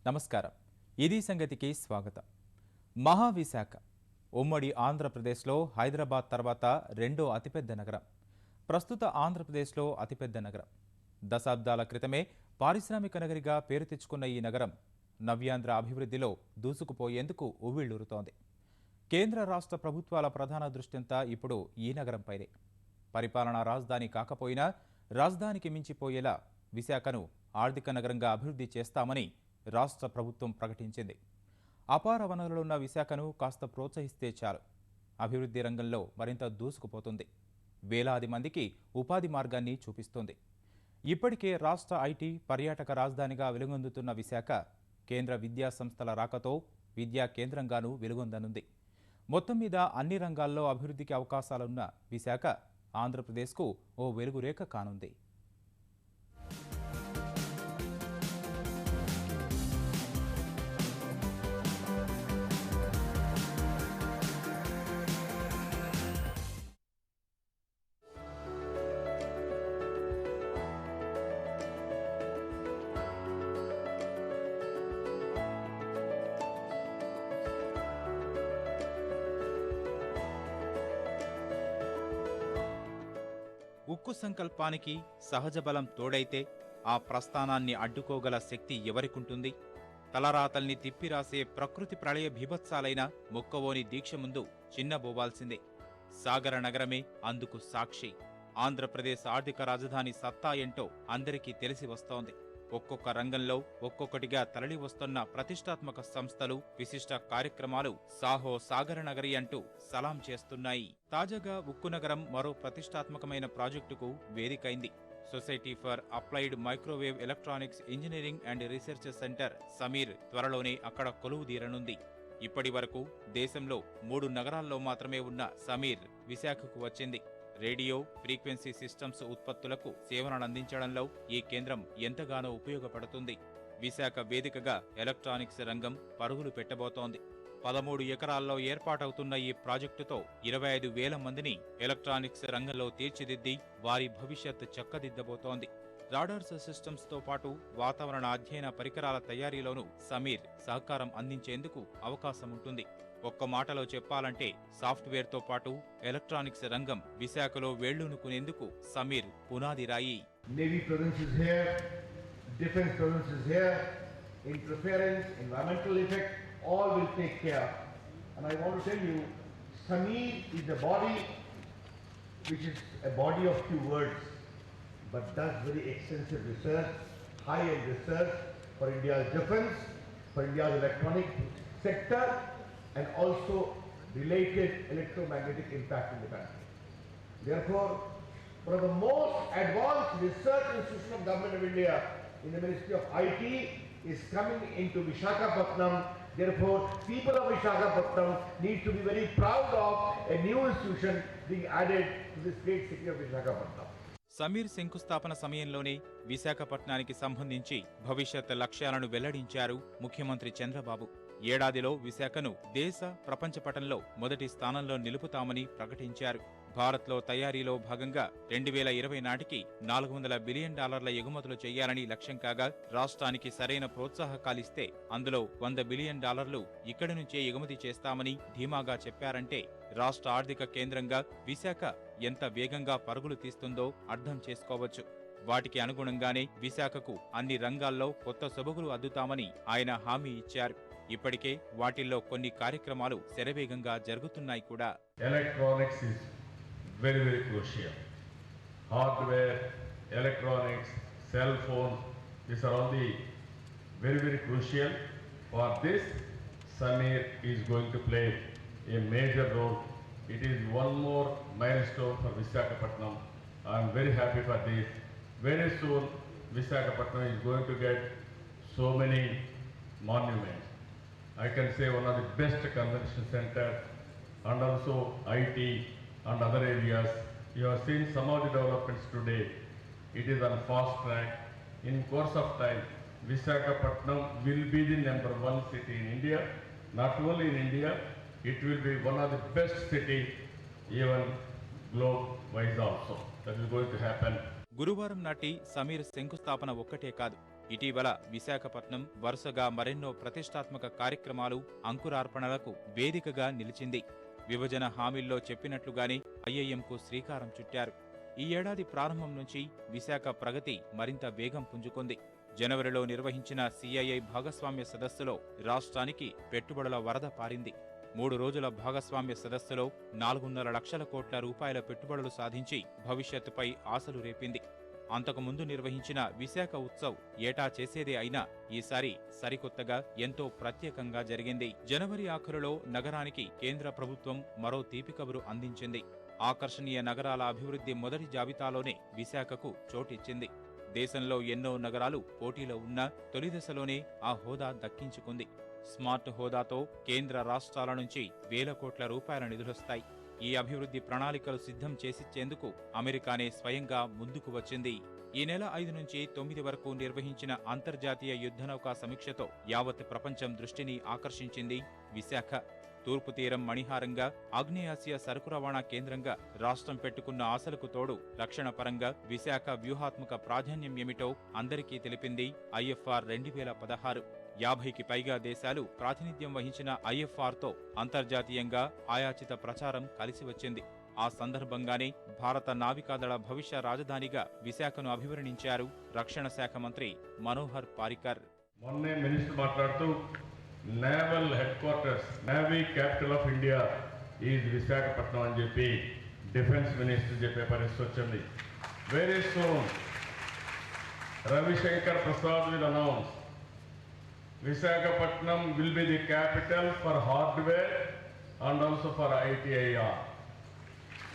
నమస్కారం. ఇది సంగతికి స్వాగతం. మహావిశాఖ ఉమ్మడి ఆంధ్రప్రదేశ్లో హైదరాబాద్ తర్వాత రెండో అతిపెద్ద నగరం. ప్రస్తుత ఆంధ్రప్రదేశ్లో అతిపెద్ద నగరం. దశాబ్దాల క్రితమే పారిశ్రామిక నగరిగా పేరు తెచ్చుకున్న ఈ నగరం నవ్యాంధ్ర అభివృద్ధిలో దూసుకుపోయేందుకు ఉవ్విళ్లూరుతోంది. కేంద్ర రాష్ట్ర ప్రభుత్వాల ప్రధాన దృష్టింతా ఇప్పుడు ఈ నగరంపైనే. పరిపాలనా రాజధాని కాకపోయినా రాజధానికి మించిపోయేలా విశాఖను ఆర్థిక నగరంగా అభివృద్ధి చేస్తామని రాష్ట్ర ప్రభుత్వం ప్రకటించింది. అపార వనరులున్న విశాఖను కాస్త ప్రోత్సహిస్తే చాలు, అభివృద్ధి రంగంలో మరింత దూసుకుపోతుంది. వేలాది మందికి ఉపాధి మార్గాన్ని చూపిస్తుంది. ఇప్పటికే రాష్ట్ర ఐటీ పర్యాటక రాజధానిగా వెలుగొందుతున్న విశాఖ కేంద్ర విద్యా సంస్థల రాకతో విద్యా కేంద్రంగానూ వెలుగొందనుంది. మొత్తం మీద అన్ని రంగాల్లో అభివృద్ధికి అవకాశాలున్న విశాఖ ఆంధ్రప్రదేశ్కు ఓ వెలుగురేఖ కానుంది. ఉక్కు సంకల్పానికి సహజ బలం తోడైతే ఆ ప్రస్థానాన్ని అడ్డుకోగల శక్తి ఎవరికుంటుంది? తలరాతల్ని తిప్పిరాసే ప్రకృతి ప్రళయ భీభత్సాలైన మొక్కవోని దీక్ష ముందు చిన్నబోవాల్సిందే. సాగర నగరమే అందుకు సాక్షి. ఆంధ్రప్రదేశ్ ఆర్థిక రాజధాని సత్తా ఏంటో అందరికీ తెలిసి వస్తోంది. ఒక్కొక్క రంగంలో ఒక్కొక్కటిగా తరలి వస్తున్న ప్రతిష్టాత్మక సంస్థలు, విశిష్ట కార్యక్రమాలు సాహో సాగర నగరి అంటూ సలాం చేస్తున్నాయి. తాజాగా ఉక్కు నగరం మరో ప్రతిష్టాత్మకమైన ప్రాజెక్టుకు వేదికైంది. Society for Applied Microwave Electronics Engineering and Research centre SAMEER త్వరలోనే అక్కడ కొలువుదీరనుంది. ఇప్పటి వరకు దేశంలో 3 నగరాల్లో మాత్రమే ఉన్న సమీర్ విశాఖకు వచ్చింది. రేడియో ఫ్రీక్వెన్సీ సిస్టమ్స్ ఉత్పత్తులకు సేవలనందించడంలో ఈ కేంద్రం ఎంతగానో ఉపయోగపడుతుంది. విశాఖ వేదికగా ఎలక్ట్రానిక్స్ రంగం పరుగులు పెట్టబోతోంది. 13 ఎకరాల్లో ఏర్పాటవుతున్న ఈ ప్రాజెక్టుతో 25,000 మందిని ఎలక్ట్రానిక్స్ రంగంలో తీర్చిదిద్ది వారి భవిష్యత్ చక్కదిద్దబోతోంది. రాడార్స్ సిస్టమ్స్ తో పాటు వాతావరణ అధ్యయన పరికరాల తయారీలోనూ సమీర్ సహకారం అందించేందుకు అవకాశం ఉంటుంది. ఒక్క మాటలో చెప్పాలంటే సాఫ్ట్వేర్తో పాటు ఎలక్ట్రానిక్స్ రంగం విశాఖలో వేళ్లూనుకునేందుకు సమీర్ పునాది రాయి. Navy presence is here, defense presence is here, interference, environmental effect, all will take care. And I want to tell you, Samir is a body which is a body of few words, but does very extensive research, high-end research for India's defense, for India's electronic sector, and also related electromagnetic impact in the country. Therefore, one of the most advanced research institutions of Government of India in the Ministry of IT is coming into Visakhapatnam. Therefore, people of Visakhapatnam need to be very proud of a new institution being added to this great city of Visakhapatnam. Sameer శంకుస్థాపన సమయంలోనే విశాఖపట్నానికి సంబంధించి భవిష్యత్ లక్ష్యాలను వెల్లడించారు ముఖ్యమంత్రి చంద్రబాబు. ఏడాదిలో విశాఖను దేశ ప్రపంచ పటంలో మొదటి స్థానంలో నిలుపుతామని ప్రకటించారు. భారత్లో తయారీలో భాగంగా 2020 నాటికి $400 బిలియన్ ఎగుమతులు చేయాలని లక్ష్యం కాగా, రాష్ట్రానికి సరైన ప్రోత్సాహకాలిస్తే అందులో $100 బిలియన్ ఇక్కడి నుంచే ఎగుమతి చేస్తామని ధీమాగా చెప్పారంటే రాష్ట్ర ఆర్థిక కేంద్రంగా విశాఖ ఎంత వేగంగా పరుగులు తీస్తుందో అర్థం చేసుకోవచ్చు. వాటికి అనుగుణంగానే విశాఖకు అన్ని రంగాల్లో కొత్త సొబగులు అద్దుతామని ఆయన హామీ ఇచ్చారు. ఇప్పటికే వాటిల్లో కొన్ని కార్యక్రమాలు శరవేగంగా జరుగుతున్నాయి కూడా. Electronics is very very crucial. Hardware, electronics, cell phone, these are all the very crucial. For this, Samir is going to play a major role. It is one more milestone for Visakhapatnam. I am very happy for this. Very soon, Visakhapatnam is going to get so many monuments. I can say one of the best convention center, and also IT and other areas. You have seen some of the developments today. It is on fast track. In course of time, Visakhapatnam will be the #1 city in India. Not only in India, it will be one of the best city even globe-wise also. That is going to happen. గురువారం నాటి సమీర్ శంకుస్థాపన ఒక్కటే కాదు, ఇటీవల విశాఖపట్నం వరుసగా మరెన్నో ప్రతిష్టాత్మక కార్యక్రమాలు, అంకురార్పణలకు వేదికగా నిలిచింది. విభజన హామీల్లో చెప్పినట్లుగానే ఐఐఎంకు శ్రీకారం చుట్టారు. ఈ ఏడాది ప్రారంభం నుంచి విశాఖ ప్రగతి మరింత వేగం పుంజుకుంది. జనవరిలో నిర్వహించిన సిఐఐ భాగస్వామ్య సదస్సులో రాష్ట్రానికి పెట్టుబడుల వరద పారింది. 3 రోజుల భాగస్వామ్య సదస్సులో 4.5 లక్షల కోట్ల రూపాయల పెట్టుబడులు సాధించి భవిష్యత్తుపై ఆశలు రేపింది. అంతకుముందు నిర్వహించిన విశాఖ ఉత్సవ్ ఏటా చేసేదే అయినా ఈసారి సరికొత్తగా ఎంతో ప్రత్యేకంగా జరిగింది. జనవరి ఆఖరులో నగరానికి కేంద్ర ప్రభుత్వం మరో తీపి కబురు అందించింది. ఆకర్షణీయ నగరాల అభివృద్ధి మొదటి జాబితాలోనే విశాఖకు చోటిచ్చింది. దేశంలో ఎన్నో నగరాలు పోటీలో ఉన్నా తొలిదశలోనే ఆ హోదా దక్కించుకుంది. స్మార్ట్ హోదాతో కేంద్ర రాష్ట్రాల నుంచి వేల కోట్ల రూపాయల నిధులొస్తాయి. ఈ అభివృద్ధి ప్రణాళికలు సిద్ధం చేసిచ్చేందుకు అమెరికానే స్వయంగా ముందుకు వచ్చింది. ఈ నెల 5 నుంచి 9 వరకు నిర్వహించిన అంతర్జాతీయ యుద్ధనౌకా సమీక్షతో యావత్ ప్రపంచం దృష్టిని ఆకర్షించింది విశాఖ. తూర్పు తీరం మణిహారంగా, ఆగ్నేయాసియా సరుకు రవాణా కేంద్రంగా రాష్ట్రం పెట్టుకున్న ఆశలకు తోడు రక్షణ పరంగా విశాఖ వ్యూహాత్మక ప్రాధాన్యం ఏమిటో అందరికీ తెలిపింది ఐఎఫ్ఆర్ 2016. 50కి పైగా దేశాలు ప్రాతినిధ్యం వహించిన ఐఎఫ్ఆర్తో అంతర్జాతీయంగా ఆయాచిత ప్రచారం కలిసి వచ్చింది. ఆ సందర్భంగానే భారత నావికాదళ భవిష్య రాజధానిగా విశాఖను అభివర్ణించారు రక్షణ శాఖ మంత్రి మనోహర్ పారికర్. మొన్నే మినిస్టర్ మాట్లాడుతూ naval head quarters, navy capital of India is Visakhapatnam అని చెప్పి డిఫెన్స్ మినిస్టర్ చెప్పే పరిస్థితి వచ్చింది. Very soon Ravishankar Prasad will announce Visakhapatnam will be the capital for hardware and also for ITIR.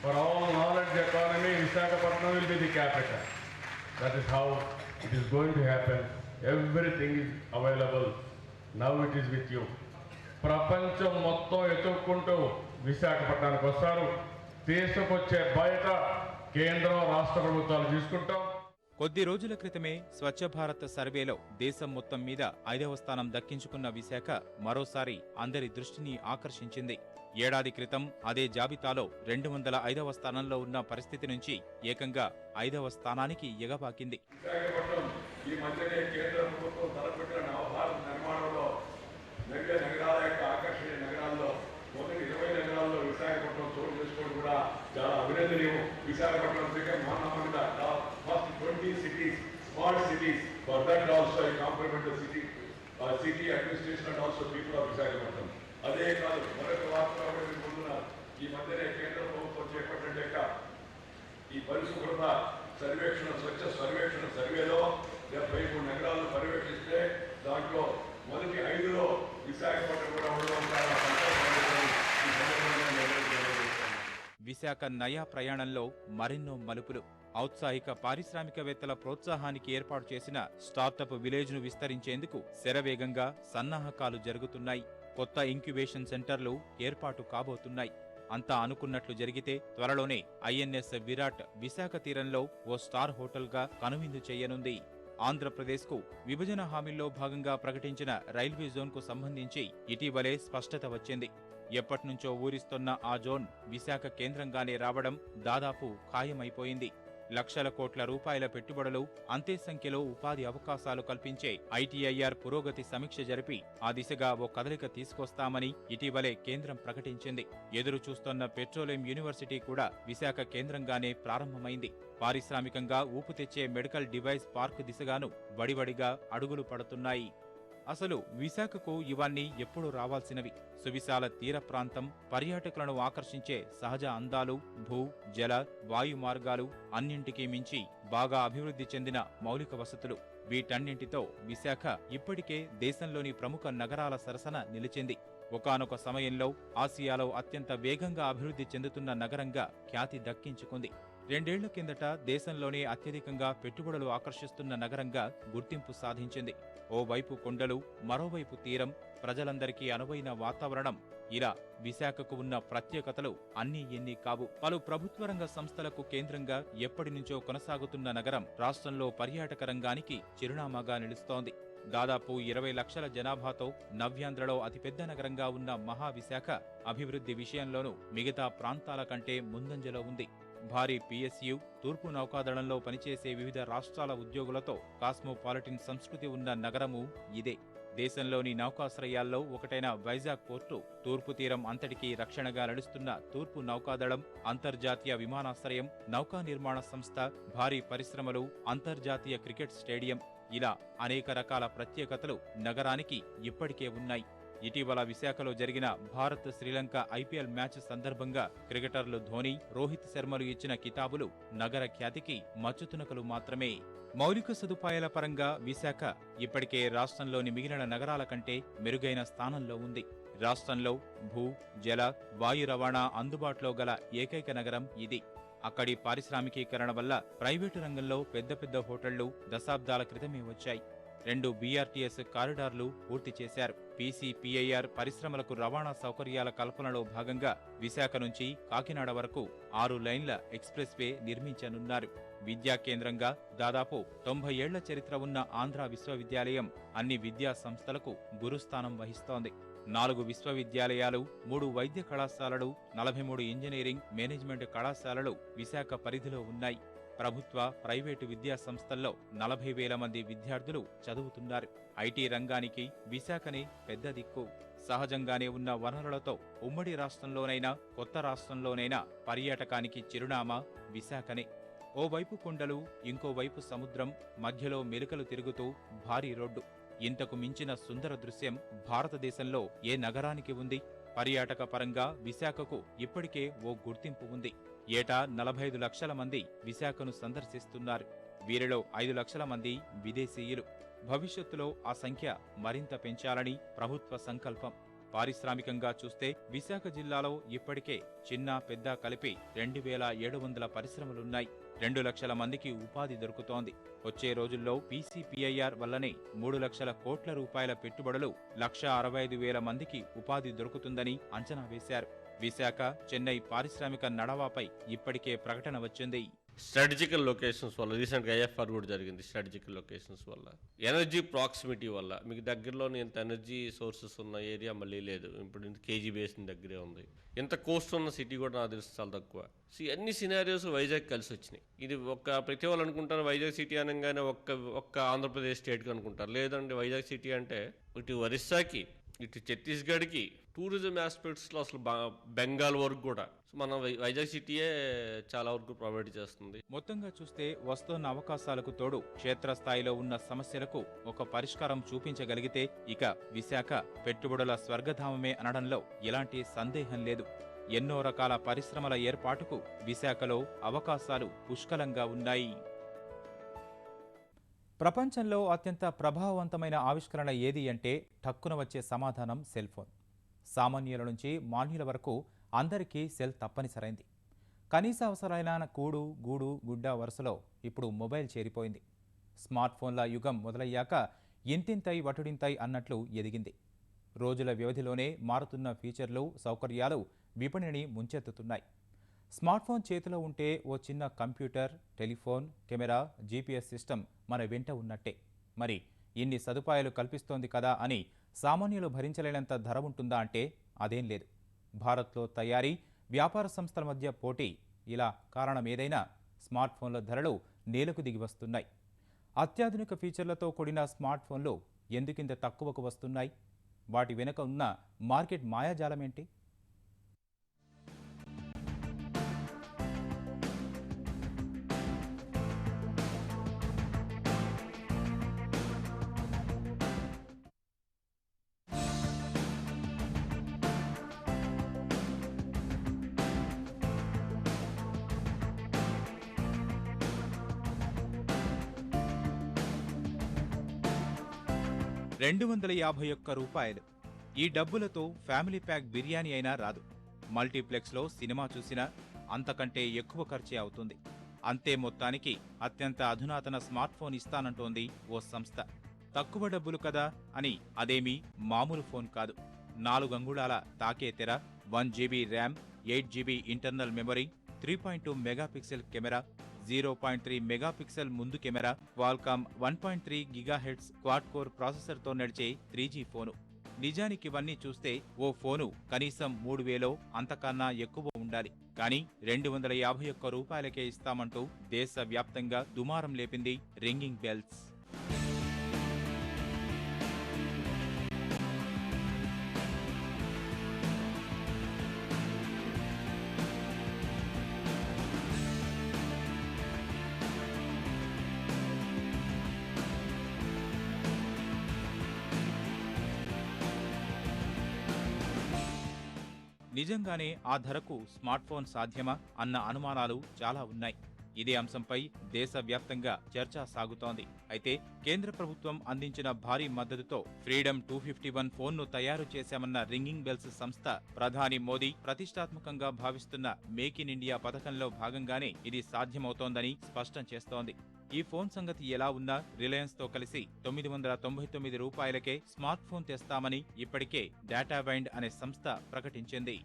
For all knowledge economy, Visakhapatnam will be the capital. That is how it is going to happen. Everything is available. Now it is with you. ప్రపంచం మొత్తం ఎత్తుక్కుంటూ విశాఖపట్నానికి వస్తారు. తీసుకొచ్చే బయట కేంద్రం రాష్ట్ర ప్రభుత్వాలు తీసుకుంటాం. కొద్ది రోజుల క్రితమే స్వచ్ఛ భారత్ సర్వేలో దేశం మొత్తం మీద 5వ స్థానం దక్కించుకున్న విశాఖ మరోసారి అందరి దృష్టిని ఆకర్షించింది. ఏడాది క్రితం అదే జాబితాలో 205వ స్థానంలో ఉన్న పరిస్థితి నుంచి ఏకంగా 5వ స్థానానికి ఎగబాకింది. చాలా అభినందనీయం. Visakhapatnam first 20 cities, smart cities. For that also I compliment the city administration and also people of Visakhapatnam. అదే కాదు, మరొక వార్త ముందున ఈ మధ్యనే కేంద్ర ప్రభుత్వం చేపట్టిన ఈ పరిశుభ్రత సర్వేక్షణ, స్వచ్ఛ సర్వేక్షణ సర్వేలో 73 నగరాలను పర్యవేక్షిస్తే దాంట్లో మొదటి 5లో విశాఖపట్నం కూడా ఉండడం చాలా విశాఖ నయా ప్రయాణంలో మరెన్నో మలుపులు. ఔత్సాహిక పారిశ్రామికవేత్తల ప్రోత్సాహానికి ఏర్పాటు చేసిన స్టార్టప్ విలేజ్ను విస్తరించేందుకు శరవేగంగా సన్నాహకాలు జరుగుతున్నాయి. కొత్త ఇంక్యుబేషన్ సెంటర్లు ఏర్పాటు కాబోతున్నాయి. అంతా అనుకున్నట్లు జరిగితే త్వరలోనే ఐఎన్ఎస్ విరాట్ విశాఖ తీరంలో ఓ స్టార్ హోటల్గా కనువిందు చేయనుంది. ఆంధ్రప్రదేశ్కు విభజన హామీల్లో భాగంగా ప్రకటించిన రైల్వే జోన్కు సంబంధించి ఇటీవలే స్పష్టత వచ్చింది. ఎప్పట్నుంచో ఊరిస్తున్న ఆ జోన్ విశాఖ కేంద్రంగానే రావడం దాదాపు ఖాయమైపోయింది. లక్షల కోట్ల రూపాయల పెట్టుబడులు, అంతే సంఖ్యలో ఉపాధి అవకాశాలు కల్పించే ఐటీఐఆర్ పురోగతి సమీక్ష జరిపి ఆ దిశగా ఓ కదలిక తీసుకొస్తామని ఇటీవలే కేంద్రం ప్రకటించింది. ఎదురు చూస్తున్న పెట్రోలియం యూనివర్సిటీ కూడా విశాఖ కేంద్రంగానే ప్రారంభమైంది. పారిశ్రామికంగా ఊపు తెచ్చే మెడికల్ డివైస్ పార్క్ దిశగాను వడివడిగా అడుగులు పడుతున్నాయి. అసలు విశాఖకు ఇవన్నీ ఎప్పుడు రావాల్సినవి? సువిశాల తీర ప్రాంతం, పర్యాటకులను ఆకర్షించే సహజ అందాలు, భూ, జల, వాయు మార్గాలు, అన్నింటికీ మించి బాగా అభివృద్ధి చెందిన మౌలిక వసతులు. వీటన్నింటితో విశాఖ ఇప్పటికే దేశంలోని ప్రముఖ నగరాల సరసన నిలిచింది. ఒకానొక సమయంలో ఆసియాలో అత్యంత వేగంగా అభివృద్ధి చెందుతున్న నగరంగా ఖ్యాతి దక్కించుకుంది. 2 ఏళ్ల కిందట దేశంలోనే అత్యధికంగా పెట్టుబడులు ఆకర్షిస్తున్న నగరంగా గుర్తింపు సాధించింది. ఓవైపు కొండలు, మరోవైపు తీరం, ప్రజలందరికీ అనువైన వాతావరణం, ఇలా విశాఖకు ఉన్న ప్రత్యేకతలు అన్నీ ఎన్ని కావు. పలు ప్రభుత్వ రంగ సంస్థలకు కేంద్రంగా ఎప్పటినుంచో కొనసాగుతున్న నగరం రాష్ట్రంలో పర్యాటక రంగానికి చిరునామాగా నిలుస్తోంది. దాదాపు 20 లక్షల జనాభాతో నవ్యాంధ్రలో అతిపెద్ద నగరంగా ఉన్న మహావిశాఖ అభివృద్ధి విషయంలోనూ మిగతా ప్రాంతాల కంటే ముందంజలో ఉంది. భారీ పిఎస్యు, తూర్పు నౌకాదళంలో పనిచేసే వివిధ రాష్ట్రాల ఉద్యోగులతో కాస్మోపాలిటిన్ సంస్కృతి ఉన్న నగరము ఇదే. దేశంలోని నౌకాశ్రయాల్లో ఒకటైన వైజాగ్ పోర్టు తూర్పు తీరం అంతటికీ రక్షణగా నడుస్తున్న తూర్పు నౌకాదళం, అంతర్జాతీయ విమానాశ్రయం, నౌకా నిర్మాణ సంస్థ, భారీ పరిశ్రమలు, అంతర్జాతీయ క్రికెట్ స్టేడియం ఇలా అనేక రకాల ప్రత్యేకతలు నగరానికి ఇప్పటికే ఉన్నాయి. ఇటీవల విశాఖలో జరిగిన భారత్ శ్రీలంక ఐపీఎల్ మ్యాచ్ సందర్భంగా క్రికెటర్లు ధోని, రోహిత్ శర్మలు ఇచ్చిన కితాబులు నగర ఖ్యాతికి మచ్చుతునకలు మాత్రమే. మౌలిక సదుపాయాల పరంగా విశాఖ ఇప్పటికే రాష్ట్రంలోని మిగిలిన నగరాల కంటే మెరుగైన స్థానంలో ఉంది. రాష్ట్రంలో భూ, జల, వాయు రవాణా అందుబాటులో గల ఏకైక నగరం ఇది. అక్కడి పారిశ్రామికీకరణ వల్ల ప్రైవేటు రంగంలో పెద్ద పెద్ద హోటళ్లు దశాబ్దాల క్రితమే వచ్చాయి. 2 బీఆర్టీఎస్ కారిడార్లు పూర్తి చేశారు. పీసీపీఐఆర్ పరిశ్రమలకు రవాణా సౌకర్యాల కల్పనలో భాగంగా విశాఖ నుంచి కాకినాడ వరకు 6 లైన్ల ఎక్స్ప్రెస్ వే నిర్మించనున్నారు. విద్యా కేంద్రంగా దాదాపు 90 ఏళ్ల చరిత్ర ఉన్న ఆంధ్ర విశ్వవిద్యాలయం అన్ని విద్యా సంస్థలకు గురుస్థానం వహిస్తోంది. 4 విశ్వవిద్యాలయాలు, 3 వైద్య కళాశాలలు, 43 ఇంజనీరింగ్, మేనేజ్మెంట్ కళాశాలలు విశాఖ పరిధిలో ఉన్నాయి. ప్రభుత్వ, ప్రైవేటు విద్యా సంస్థల్లో 40,000 మంది విద్యార్థులు చదువుతున్నారు. ఐటీ రంగానికి విశాఖనే పెద్ద దిక్కు. సహజంగానే ఉన్న వనరులతో ఉమ్మడి రాష్ట్రంలోనైనా, కొత్త రాష్ట్రంలోనైనా పర్యాటకానికి చిరునామా విశాఖనే. ఓవైపు కొండలు, ఇంకోవైపు సముద్రం, మధ్యలో మెలికలు తిరుగుతూ భారీ రోడ్డు. ఇంతకు మించిన సుందర దృశ్యం భారతదేశంలో ఏ నగరానికి ఉంది? పర్యాటక పరంగా విశాఖకు ఇప్పటికే ఓ గుర్తింపు ఉంది. ఏటా 45 లక్షల మంది విశాఖను సందర్శిస్తున్నారు. వీరిలో 5 లక్షల మంది విదేశీయులు. భవిష్యత్తులో ఆ సంఖ్య మరింత పెంచాలని ప్రభుత్వ సంకల్పం. పారిశ్రామికంగా చూస్తే విశాఖ జిల్లాలో ఇప్పటికే చిన్న పెద్ద కలిపి 2,700 పరిశ్రమలున్నాయి. 2 లక్షల మందికి ఉపాధి దొరుకుతోంది. వచ్చే రోజుల్లో పీసీపీఐఆర్ వల్లనే 3 లక్షల కోట్ల రూపాయల పెట్టుబడులు 1,65,000 మందికి ఉపాధి దొరుకుతుందని అంచనా వేశారు. విశాఖ, చెన్నై పారిశ్రామిక నడవాపై ఇప్పటికే ప్రకటన వచ్చింది. స్ట్రాటజికల్ లొకేషన్స్ వల్ల రీసెంట్గా ఐఎఫ్ఆర్ కూడా జరిగింది. స్ట్రాటజికల్ లొకేషన్స్ వల్ల, ఎనర్జీ ప్రాక్సిమిటీ వల్ల మీకు దగ్గరలోని ఎంత ఎనర్జీ సోర్సెస్ ఉన్న ఏరియా మళ్ళీ లేదు. ఇప్పుడు కేజీ బేసిన్ దగ్గరే ఉంది. ఎంత కోస్ట్ ఉన్న సిటీ కూడా నాకు తెలిసి చాలా తక్కువ. సో అన్ని సినారియోస్ వైజాగ్ కలిసి వచ్చినాయి. ఇది ప్రతి వాళ్ళు అనుకుంటారు వైజాగ్ సిటీ అనగానే ఒక్క ఆంధ్రప్రదేశ్ స్టేట్కి అనుకుంటారు. లేదండి, వైజాగ్ సిటీ అంటే ఇటు ఒరిస్సాకి, ఇటు ఛత్తీస్గఢ్కి, టూరిజం ఆస్పెక్ట్స్లో అసలు బెంగాల్ వరకు కూడా మన వైజాగ్ సిటీయే చాలా వరకు ప్రొవైడ్ చేస్తుంది. మొత్తంగా చూస్తే వస్తున్న అవకాశాలకు తోడు క్షేత్రస్థాయిలో ఉన్న సమస్యలకు ఒక పరిష్కారం చూపించగలిగితే ఇక విశాఖ పెట్టుబడుల స్వర్గధామమే అనడంలో ఎలాంటి సందేహం లేదు. ఎన్నో రకాల పరిశ్రమల ఏర్పాటుకు విశాఖలో అవకాశాలు పుష్కలంగా ఉన్నాయి. ప్రపంచంలో అత్యంత ప్రభావవంతమైన ఆవిష్కరణ ఏది అంటే టక్కున వచ్చే సమాధానం సెల్ ఫోన్. సామాన్యుల నుంచి మాన్యుల వరకు అందరికీ సెల్ తప్పనిసరైంది. కనీస అవసరాలైన కూడు, గూడు, గుడ్డ వరుసలో ఇప్పుడు మొబైల్ చేరిపోయింది. స్మార్ట్ ఫోన్ల యుగం మొదలయ్యాక ఇంతింతై వటుడింతై అన్నట్లు ఎదిగింది. రోజుల వ్యవధిలోనే మారుతున్న ఫీచర్లు, సౌకర్యాలు విపణిని ముంచెత్తుతున్నాయి. స్మార్ట్ ఫోన్ చేతిలో ఉంటే ఓ చిన్న computer, telephone, camera, GPS system మన వెంట ఉన్నట్టే. మరి ఇన్ని సదుపాయాలు కల్పిస్తోంది కదా అని సామాన్యులు భరించలేనంత ధర ఉంటుందా అంటే అదేం లేదు. భారత్లో తయారీ, వ్యాపార సంస్థల మధ్య పోటీ, ఇలా కారణమేదైనా స్మార్ట్ ఫోన్ల ధరలు నేలకు దిగి వస్తున్నాయి. అత్యాధునిక ఫీచర్లతో కూడిన స్మార్ట్ ఫోన్లు ఎందుకింత తక్కువకు వస్తున్నాయి? వాటి వెనుక ఉన్న మార్కెట్ మాయాజాలమేంటి? ₹251. ఈ డబ్బులతో ఫ్యామిలీ ప్యాక్ బిర్యానీ అయినా రాదు. మల్టీప్లెక్స్లో సినిమా చూసినా అంతకంటే ఎక్కువ ఖర్చే అవుతుంది. అంతే మొత్తానికి అత్యంత అధునాతన స్మార్ట్ ఫోన్ ఇస్తానంటోంది ఓ సంస్థ. తక్కువ డబ్బులు కదా అని అదేమీ మామూలు ఫోన్ కాదు. 4 అంగుళాల తాకే తెర, 1 GB RAM, 8 GB internal memory, 3.2 megapixel camera, 0.3 megapixel ముందు camera, Qualcomm 1.3 GHz quad core ప్రాసెసర్తో నడిచే 3G ఫోను. నిజానికి ఇవన్నీ చూస్తే ఓ ఫోను కనీసం 3,000 అంతకన్నా ఎక్కువ ఉండాలి. కానీ 251 రూపాయలకే ఇస్తామంటూ దేశవ్యాప్తంగా దుమారం లేపింది రింగింగ్ బెల్స్. నిజంగానే ఆ ధరకు స్మార్ట్ ఫోన్ సాధ్యమా అన్న అనుమానాలు చాలా ఉన్నాయి. ఇదే అంశంపై దేశవ్యాప్తంగా చర్చ సాగుతోంది. అయితే కేంద్ర ప్రభుత్వం అందించిన భారీ మద్దతుతో ఫ్రీడమ్ 251 ఫోన్ను తయారు చేశామన్న రింగింగ్ బెల్స్ సంస్థ ప్రధాని మోదీ ప్రతిష్టాత్మకంగా భావిస్తున్న మేక్ ఇన్ ఇండియా పథకంలో భాగంగానే ఇది సాధ్యమవుతోందని స్పష్టం చేస్తోంది. ఈ ఫోన్ సంగతి ఎలా ఉన్నా రిలయన్స్ తో కలిసి 999 రూపాయలకే స్మార్ట్ ఫోన్ తెస్తామని ఇప్పటికే డేటావైండ్ అనే సంస్థ ప్రకటించింది.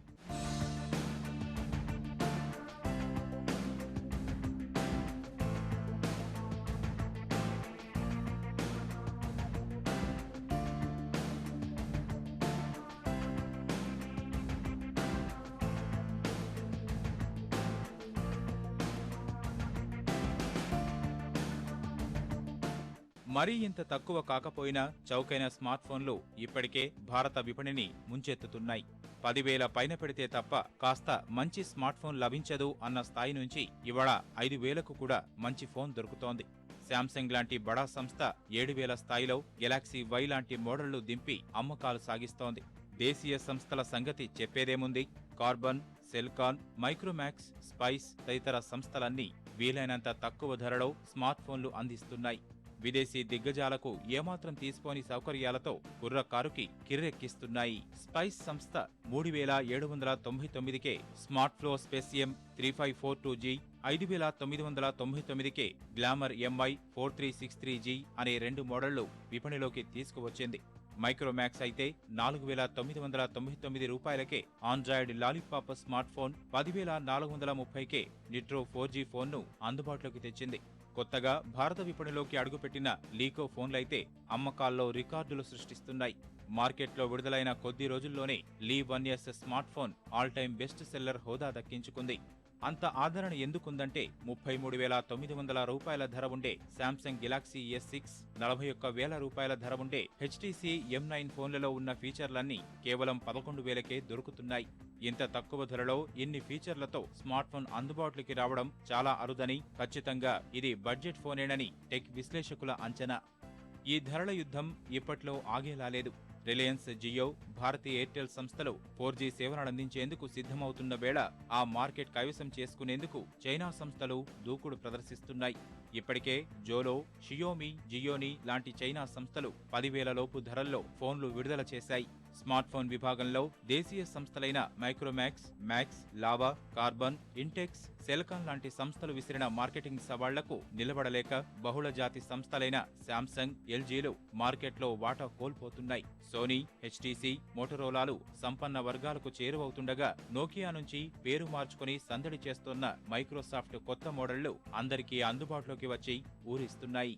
మరీ ఇంత తక్కువ కాకపోయినా చౌకైన స్మార్ట్ ఫోన్లు ఇప్పటికే భారత విపణిని ముంచెత్తుతున్నాయి. 10,000 పైన పెడితే తప్ప కాస్త మంచి స్మార్ట్ ఫోన్ లభించదు అన్న స్థాయి నుంచి ఇవాళ 5,000కు కూడా మంచి ఫోన్ దొరుకుతోంది. శాంసంగ్ లాంటి బడా సంస్థ 7,000 స్థాయిలో గెలాక్సీ వై లాంటి మోడళ్లు దింపి అమ్మకాలు సాగిస్తోంది. దేశీయ సంస్థల సంగతి చెప్పేదేముంది? కార్బన్, సెల్కాన్, మైక్రోమాక్స్, స్పైస్ తదితర సంస్థలన్నీ వీలైనంత తక్కువ ధరలో స్మార్ట్ ఫోన్లు అందిస్తున్నాయి. విదేశీ దిగ్గజాలకు ఏమాత్రం తీసిపోని సౌకర్యాలతో కుర్రకారుకి కిర్రెక్కిస్తున్నాయి. స్పైస్ సంస్థ 3,799కే స్మార్ట్ ఫ్లో స్పెసియం 3542G, 5,999కే గ్లామర్ MI 4363G అనే 2 మోడళ్లు విపణిలోకి తీసుకువచ్చింది. మైక్రోమాక్స్ అయితే 4,999 రూపాయలకే ఆండ్రాయిడ్ లాలీపాప్ స్మార్ట్ ఫోన్, 10,430కే నిట్రో 4G ఫోన్ను అందుబాటులోకి తెచ్చింది. కొత్తగా భారత విపణిలోకి అడుగుపెట్టిన లీకో ఫోన్లైతే అమ్మకాల్లో రికార్డులు సృష్టిస్తున్నాయి. మార్కెట్లో విడుదలైన కొద్ది రోజుల్లోనే లీ 1S smart phone all time best seller హోదా దక్కించుకుంది. అంత ఆదరణ ఎందుకుందంటే 33,900 రూపాయల ధర ఉండే శాంసంగ్ గెలాక్సీ S6, 41,000 రూపాయల ధర ఉండే HTC M9 ఫోన్లలో ఉన్న ఫీచర్లన్నీ కేవలం 11,000కే దొరుకుతున్నాయి. ఇంత తక్కువ ధరలో ఇన్ని ఫీచర్లతో స్మార్ట్ ఫోన్ అందుబాటులోకి రావడం చాలా అరుదని, ఖచ్చితంగా ఇది బడ్జెట్ ఫోనేనని టెక్ విశ్లేషకుల అంచనా. ఈ ధరల యుద్ధం ఇప్పట్లో ఆగేలా లేదు. రిలయన్స్, జియో, భారతీ ఎయిర్టెల్ సంస్థలు 4G సేవలందించేందుకు సిద్ధమవుతున్న వేళ ఆ మార్కెట్ కైవసం చేసుకునేందుకు చైనా సంస్థలు దూకుడు ప్రదర్శిస్తున్నాయి. ఇప్పటికే జోలో, షియోమి, జియోని లాంటి చైనా సంస్థలు 10,000 లోపు ధరల్లో ఫోన్లు విడుదల చేశాయి. స్మార్ట్ ఫోన్ విభాగంలో దేశీయ సంస్థలైన Micromax, Maxx, Lava, Karbonn, Intex, Celkon లాంటి సంస్థలు విసిరిన మార్కెటింగ్ సవాళ్లకు నిలబడలేక బహుళ జాతి సంస్థలైన శాంసంగ్, ఎల్జీలు మార్కెట్లో వాటా కోల్పోతున్నాయి. సోనీ, HTC, మోటరోలాలు సంపన్న వర్గాలకు చేరువవుతుండగా నోకియా నుంచి పేరు మార్చుకుని సందడి చేస్తోన్న మైక్రోసాఫ్ట్ కొత్త మోడళ్లు అందరికీ అందుబాటులోకి వచ్చి ఊరిస్తున్నాయి.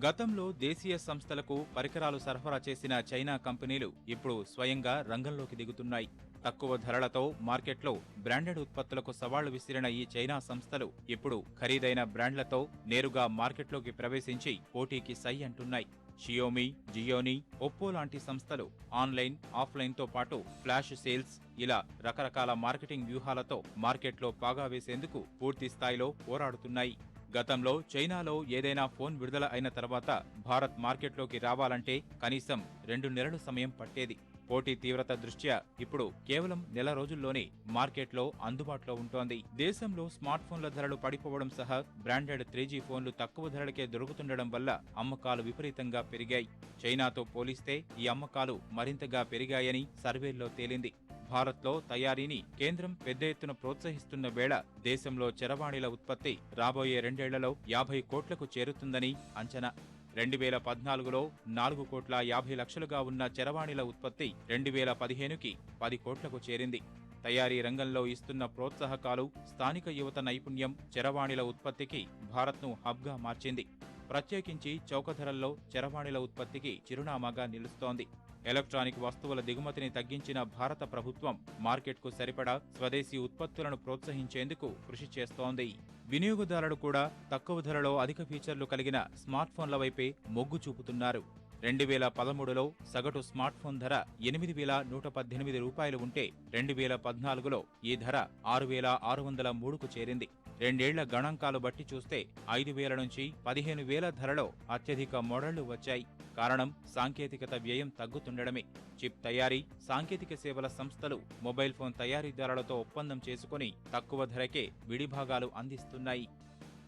గతంలో దేశీయ సంస్థలకు పరికరాలు సరఫరా చేసిన చైనా కంపెనీలు ఇప్పుడు స్వయంగా రంగంలోకి దిగుతున్నాయి. తక్కువ ధరలతో మార్కెట్లో బ్రాండెడ్ ఉత్పత్తులకు సవాళ్లు విసిరిన ఈ చైనా సంస్థలు ఇప్పుడు ఖరీదైన బ్రాండ్లతో నేరుగా మార్కెట్లోకి ప్రవేశించి పోటీకి సై అంటున్నాయి. షియోమి, జియోని, ఒప్పో లాంటి సంస్థలు ఆన్లైన్, ఆఫ్లైన్తో పాటు ఫ్లాష్ సేల్స్ ఇలా రకరకాల మార్కెటింగ్ వ్యూహాలతో మార్కెట్లో పాగా వేసేందుకు పూర్తి స్థాయిలో పోరాడుతున్నాయి. గతంలో చైనాలో ఏదైనా ఫోన్ విడుదల అయిన తర్వాత భారత్ మార్కెట్లోకి రావాలంటే కనీసం 2 నెలల సమయం పట్టేది. పోటీ తీవ్రత దృష్ట్యా ఇప్పుడు కేవలం నెల రోజుల్లోనే మార్కెట్లో అందుబాటులో ఉంటోంది. దేశంలో స్మార్ట్ ఫోన్ల ధరలు పడిపోవడం సహా బ్రాండెడ్ 3G ఫోన్లు తక్కువ ధరలకే దొరుకుతుండడం వల్ల అమ్మకాలు విపరీతంగా పెరిగాయి. చైనాతో పోలిస్తే ఈ అమ్మకాలు మరింతగా పెరిగాయని సర్వేల్లో తేలింది. భారత్లో తయారీని కేంద్రం పెద్ద ఎత్తున ప్రోత్సహిస్తున్న వేళ దేశంలో చరవాణిల ఉత్పత్తి రాబోయే 2 ఏళ్లలో 50 కోట్లకు చేరుతుందని అంచనా. 2014లో 4,50,00,000గా ఉన్న చరవాణిల ఉత్పత్తి 2015కి 10 కోట్లకు చేరింది. తయారీ రంగంలో ఇస్తున్న ప్రోత్సాహకాలు, స్థానిక యువత నైపుణ్యం చరవాణిల ఉత్పత్తికి భారత్ను హబ్గా మార్చింది. ప్రత్యేకించి చౌక ధరల్లో చరవాణిల ఉత్పత్తికి చిరునామాగా నిలుస్తోంది. ఎలక్ట్రానిక్ వస్తువుల దిగుమతిని తగ్గించిన భారత ప్రభుత్వం మార్కెట్కు సరిపడా స్వదేశీ ఉత్పత్తులను ప్రోత్సహించేందుకు కృషి చేస్తోంది. వినియోగదారులు కూడా తక్కువ ధరలో అధిక ఫీచర్లు కలిగిన స్మార్ట్ఫోన్ల వైపే మొగ్గు చూపుతున్నారు. 2013లో సగటు స్మార్ట్ఫోన్ ధర 8,118 రూపాయలు ఉంటే 2014లో ఈ ధర 6,603కు చేరింది. 2 ఏళ్ల గణాంకాలు బట్టి చూస్తే 5,000 నుంచి 15,000 ధరలో అత్యధిక మోడళ్లు వచ్చాయి. కారణం సాంకేతికత వ్యయం తగ్గుతుండడమే. చిప్ తయారీ, సాంకేతిక సేవల సంస్థలు మొబైల్ ఫోన్ తయారీదారులతో ఒప్పందం చేసుకుని తక్కువ ధరకే విడిభాగాలు అందిస్తున్నాయి.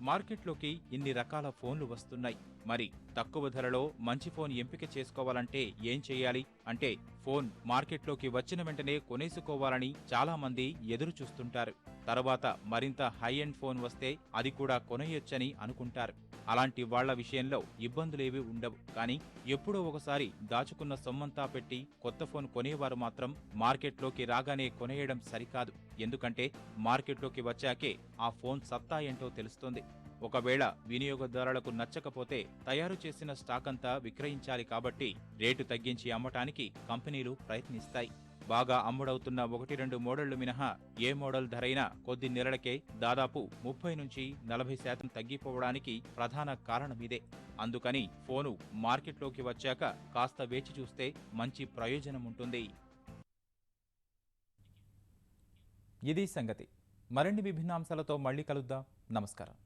మార్కెట్లోకి ఇన్ని రకాల ఫోన్లు వస్తున్నాయి. మరి తక్కువ ధరలో మంచి ఫోన్ ఎంపిక చేసుకోవాలంటే ఏం చేయాలి? అంటే ఫోన్ మార్కెట్లోకి వచ్చిన వెంటనే కొనేసుకోవాలని చాలా మంది ఎదురు చూస్తుంటారు. తర్వాత మరింత హై ఎండ్ ఫోన్ వస్తే అది కూడా కొనేయొచ్చని అనుకుంటారు. అలాంటి వాళ్ల విషయంలో ఇబ్బందులేవీ ఉండవు. కానీ ఎప్పుడో ఒకసారి దాచుకున్న సొమ్మంతా పెట్టి కొత్త ఫోన్ కొనేవారు మాత్రం మార్కెట్లోకి రాగానే కొనేయడం సరికాదు. ఎందుకంటే మార్కెట్లోకి వచ్చాకే ఆ ఫోన్ సత్తా ఏంటో తెలుస్తుంది. ఒకవేళ వినియోగదారులకు నచ్చకపోతే తయారు చేసిన స్టాక్ అంతా విక్రయించాలి. కాబట్టి రేటు తగ్గించి అమ్మటానికి కంపెనీలు ప్రయత్నిస్తాయి. బాగా అమ్ముడవుతున్న 1-2 మోడళ్లు మినహా ఏ మోడల్ ధరైనా కొద్ది నెలలకే దాదాపు 30 నుంచి 40% తగ్గిపోవడానికి ప్రధాన కారణమిదే. అందుకని ఫోను మార్కెట్లోకి వచ్చాక కాస్త వేచి చూస్తే మంచి ప్రయోజనం ఉంటుంది. ఇది సంగతి. మరిన్ని విభిన్న అంశాలతో మళ్ళీ కలుద్దాం. నమస్కారం.